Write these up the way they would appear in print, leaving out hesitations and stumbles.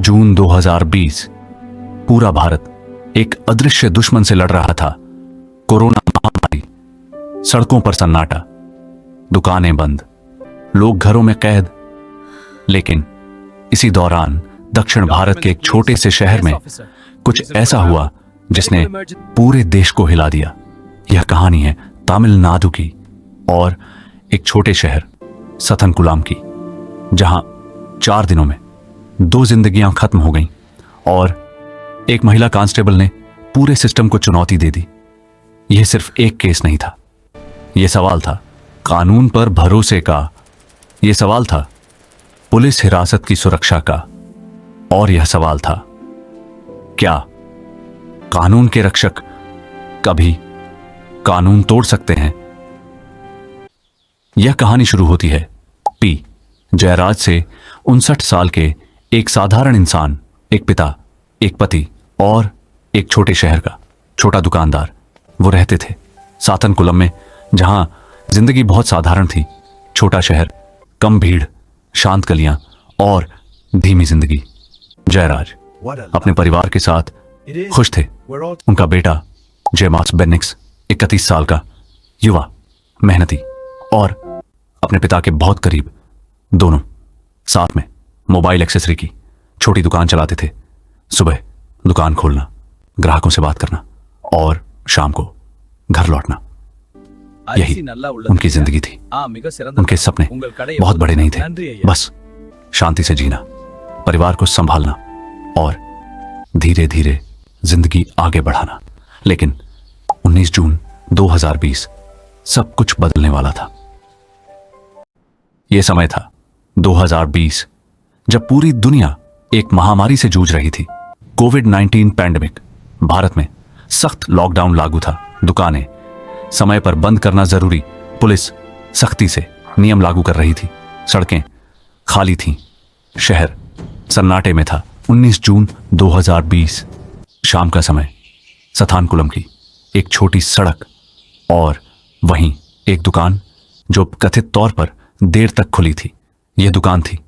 जून 2020 पूरा भारत एक अदृश्य दुश्मन से लड़ रहा था। कोरोना महामारी, सड़कों पर सन्नाटा, दुकानें बंद, लोग घरों में कैद। लेकिन इसी दौरान दक्षिण भारत के एक छोटे से शहर में कुछ ऐसा हुआ जिसने पूरे देश को हिला दिया। यह कहानी है तमिलनाडु की और एक छोटे शहर सथनकुलम की, जहां 4 दिनों में 2 जिंदगियां खत्म हो गईं और एक महिला कांस्टेबल ने पूरे सिस्टम को चुनौती दे दी। यह सिर्फ एक केस नहीं था, यह सवाल था कानून पर भरोसे का, यह सवाल था पुलिस हिरासत की सुरक्षा का, और यह सवाल था क्या कानून के रक्षक कभी कानून तोड़ सकते हैं। यह कहानी शुरू होती है पी जयराज से, 59 साल के एक साधारण इंसान, एक पिता, एक पति और एक छोटे शहर का छोटा दुकानदार। वो रहते थे साथनकुलम में, जहां जिंदगी बहुत साधारण थी। छोटा शहर, कम भीड़, शांत गलियां और धीमी जिंदगी। जयराज अपने परिवार के साथ खुश थे। उनका बेटा जेमास बेनिक्स 31 साल का युवा, मेहनती और अपने पिता के बहुत करीब। दोनों साथ में मोबाइल एक्सेसरी की छोटी दुकान चलाते थे। सुबह दुकान खोलना, ग्राहकों से बात करना और शाम को घर लौटना, यही उनकी जिंदगी थी। उनके सपने बहुत बड़े नहीं थे, बस शांति से जीना, परिवार को संभालना और धीरे धीरे जिंदगी आगे बढ़ाना। लेकिन 19 जून 2020 सब कुछ बदलने वाला था। यह समय था 2020, जब पूरी दुनिया एक महामारी से जूझ रही थी। कोविड-19 पैंडेमिक। भारत में सख्त लॉकडाउन लागू था। दुकानें समय पर बंद करना जरूरी। पुलिस सख्ती से नियम लागू कर रही थी। सड़कें खाली थीं। शहर सन्नाटे में था। 19 जून 2020 शाम का समय, सथानकुलम की एक छोटी सड़क और वहीं एक दुकान जो कथित तौर पर देर तक खुली थी। यह दुकान थी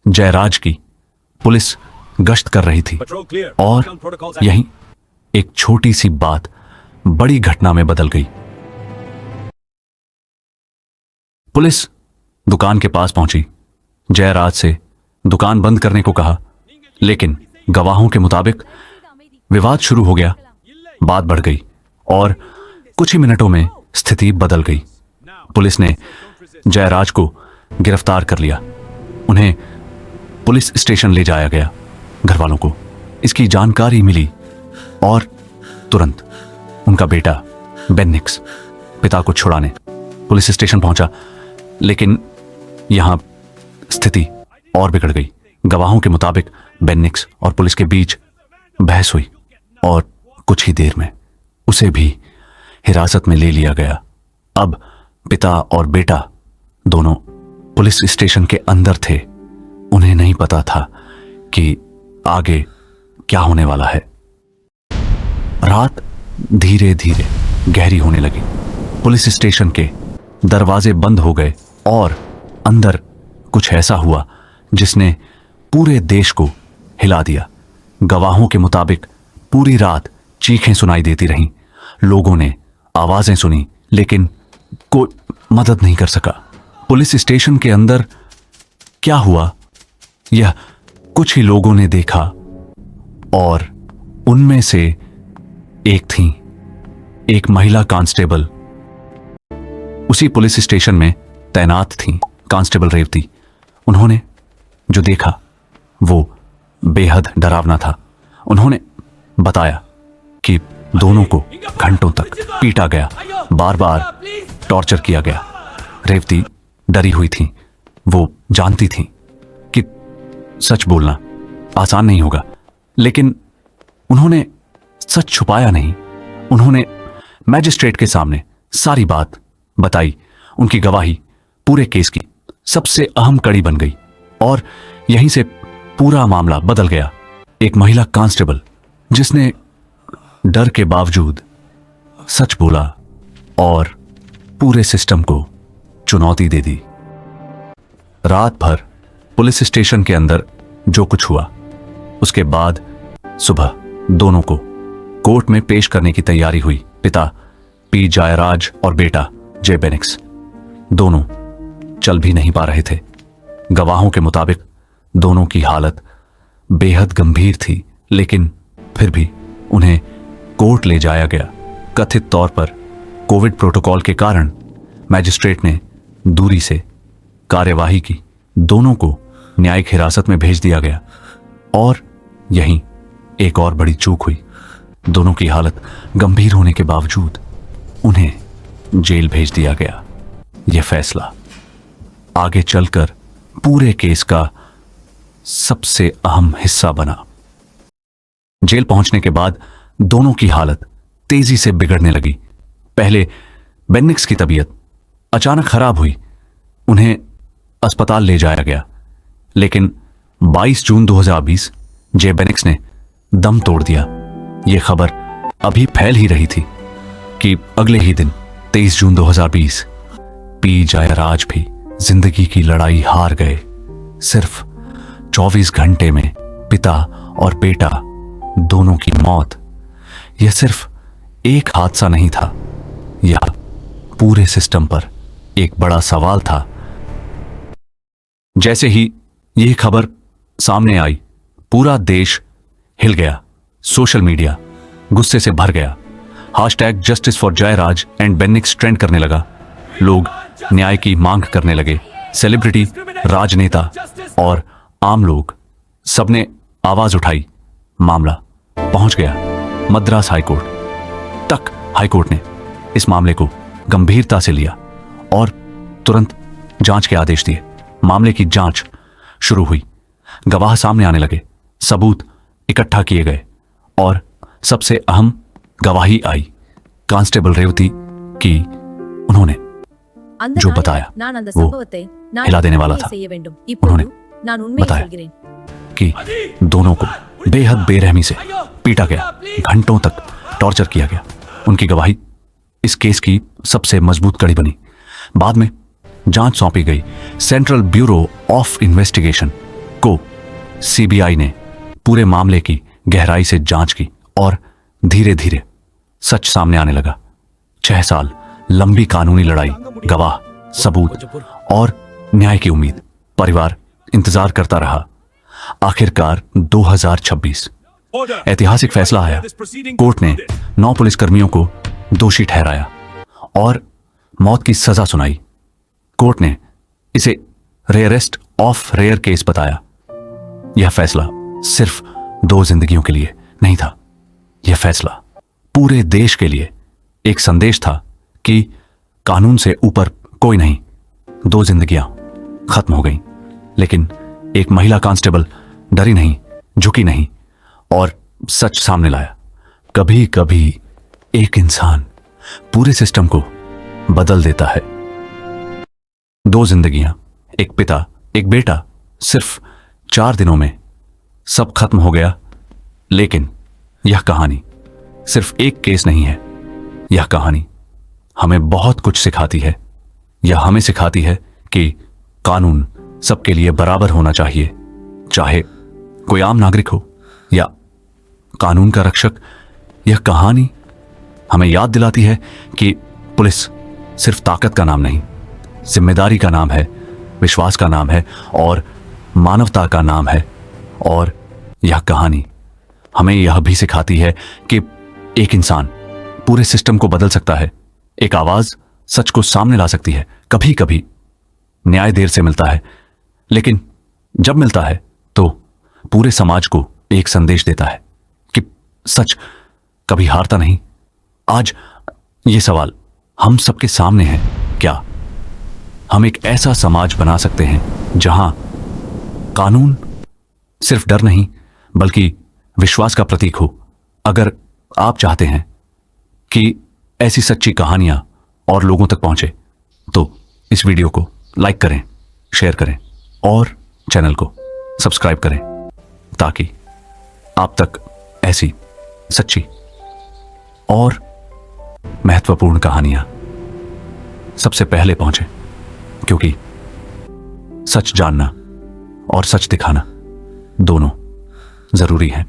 जयराज की। पुलिस गश्त कर रही थी और यहीं एक छोटी सी बात बड़ी घटना में बदल गई। पुलिस दुकान के पास पहुंची, जयराज से दुकान बंद करने को कहा, लेकिन गवाहों के मुताबिक विवाद शुरू हो गया। बात बढ़ गई और कुछ ही मिनटों में स्थिति बदल गई। पुलिस ने जयराज को गिरफ्तार कर लिया। उन्हें पुलिस स्टेशन ले जाया गया। घर वालों को इसकी जानकारी मिली और तुरंत उनका बेटा बेनिक्स पिता को छुड़ाने पुलिस स्टेशन पहुंचा। लेकिन यहां स्थिति और बिगड़ गई। गवाहों के मुताबिक बेनिक्स और पुलिस के बीच बहस हुई और कुछ ही देर में उसे भी हिरासत में ले लिया गया। अब पिता और बेटा दोनों पुलिस स्टेशन के अंदर थे। उन्हें नहीं पता था कि आगे क्या होने वाला है। रात धीरे धीरे गहरी होने लगी। पुलिस स्टेशन के दरवाजे बंद हो गए और अंदर कुछ ऐसा हुआ जिसने पूरे देश को हिला दिया। गवाहों के मुताबिक पूरी रात चीखें सुनाई देती रहीं। लोगों ने आवाजें सुनी, लेकिन कोई मदद नहीं कर सका। पुलिस स्टेशन के अंदर क्या हुआ यह कुछ ही लोगों ने देखा और उनमें से एक थी एक महिला कांस्टेबल। उसी पुलिस स्टेशन में तैनात थी कांस्टेबल रेवती। उन्होंने जो देखा वो बेहद डरावना था। उन्होंने बताया कि दोनों को घंटों तक पीटा गया, बार बार टॉर्चर किया गया। रेवती डरी हुई थी। वो जानती थी कि सच बोलना आसान नहीं होगा, लेकिन उन्होंने सच छुपाया नहीं। उन्होंने मैजिस्ट्रेट के सामने सारी बात बताई। उनकी गवाही पूरे केस की सबसे अहम कड़ी बन गई और यहीं से पूरा मामला बदल गया। एक महिला कांस्टेबल जिसने डर के बावजूद सच बोला और पूरे सिस्टम को चुनौती दे दी। रात भर पुलिस स्टेशन के अंदर जो कुछ हुआ उसके बाद सुबह दोनों को कोर्ट में पेश करने की तैयारी हुई। पिता पी जयराज और बेटा जे बेनिक्स दोनों चल भी नहीं पा रहे थे। गवाहों के मुताबिक दोनों की हालत बेहद गंभीर थी, लेकिन फिर भी उन्हें कोर्ट ले जाया गया। कथित तौर पर कोविड प्रोटोकॉल के कारण मैजिस्ट्रेट ने दूरी से कार्यवाही की। दोनों को न्यायिक हिरासत में भेज दिया गया और यहीं एक और बड़ी चूक हुई। दोनों की हालत गंभीर होने के बावजूद उन्हें जेल भेज दिया गया। यह फैसला आगे चलकर पूरे केस का सबसे अहम हिस्सा बना। जेल पहुंचने के बाद दोनों की हालत तेजी से बिगड़ने लगी। पहले बेनिक्स की तबीयत अचानक खराब हुई। उन्हें अस्पताल ले जाया गया, लेकिन 22 जून 2020 जे बेनिक्स ने दम तोड़ दिया। यह खबर अभी फैल ही रही थी कि अगले ही दिन 23 जून 2020 पी जयराज भी जिंदगी की लड़ाई हार गए। सिर्फ 24 घंटे में पिता और बेटा दोनों की मौत। यह सिर्फ एक हादसा नहीं था, यह पूरे सिस्टम पर एक बड़ा सवाल था। जैसे ही यह खबर सामने आई, पूरा देश हिल गया। सोशल मीडिया गुस्से से भर गया। Hashtag justice for Jayaraj and Bennix trend करने लगा। लोग न्याय की मांग करने लगे। सेलिब्रिटी, राजनेता और आम लोग सबने आवाज उठाई। मामला पहुंच गया मद्रास हाईकोर्ट तक। हाईकोर्ट ने इस मामले को गंभीरता से लिया और तुरंत जांच के आदेश दिए। मामले की जांच शुरू हुई। गवाह सामने आने लगे, सबूत इकट्ठा किए गए और सबसे अहम गवाही आई कांस्टेबल रेवती की। उन्होंने जो बताया वो हिला देने वाला था। उन्होंने बताया कि दोनों को बेहद बेरहमी से पीटा गया, घंटों तक टॉर्चर किया गया। उनकी गवाही इस केस की सबसे मजबूत कड़ी बनी। बाद में जांच सौंपी गई सेंट्रल ब्यूरो ऑफ इन्वेस्टिगेशन को। सीबीआई ने पूरे मामले की गहराई से जांच की और धीरे धीरे सच सामने आने लगा। 6 साल लंबी कानूनी लड़ाई, गवाह, सबूत और न्याय की उम्मीद। परिवार इंतजार करता रहा। आखिरकार 2026 ऐतिहासिक फैसला आया। कोर्ट ने 9 पुलिसकर्मियों को दोषी ठहराया और मौत की सजा सुनाई। कोर्ट ने इसे रेयरेस्ट ऑफ रेयर केस बताया। यह फैसला सिर्फ 2 जिंदगियों के लिए नहीं था। यह फैसला पूरे देश के लिए एक संदेश था कि कानून से ऊपर कोई नहीं। 2 जिंदगियां खत्म हो गईं, लेकिन एक महिला कांस्टेबल डरी नहीं, झुकी नहीं और सच सामने लाया। कभी कभी एक इंसान पूरे सिस्टम को बदल देता है। 2 जिंदगियां, एक पिता, एक बेटा। सिर्फ 4 दिनों में सब खत्म हो गया। लेकिन यह कहानी सिर्फ एक केस नहीं है। यह कहानी हमें बहुत कुछ सिखाती है। यह हमें सिखाती है कि कानून सबके लिए बराबर होना चाहिए, चाहे कोई आम नागरिक हो या कानून का रक्षक। यह कहानी हमें याद दिलाती है कि पुलिस सिर्फ ताकत का नाम नहीं, जिम्मेदारी का नाम है, विश्वास का नाम है और मानवता का नाम है। और यह कहानी हमें यह भी सिखाती है कि एक इंसान पूरे सिस्टम को बदल सकता है। एक आवाज सच को सामने ला सकती है। कभी कभी न्याय देर से मिलता है, लेकिन जब मिलता है तो पूरे समाज को एक संदेश देता है कि सच कभी हारता नहीं। आज ये सवाल हम सबके सामने है। क्या हम एक ऐसा समाज बना सकते हैं जहां कानून सिर्फ डर नहीं बल्कि विश्वास का प्रतीक हो? अगर आप चाहते हैं कि ऐसी सच्ची कहानियां और लोगों तक पहुंचे तो इस वीडियो को लाइक करें, शेयर करें और चैनल को सब्सक्राइब करें, ताकि आप तक ऐसी सच्ची और महत्वपूर्ण कहानियां सबसे पहले पहुंचे। क्योंकि सच जानना और सच दिखाना दोनों जरूरी है।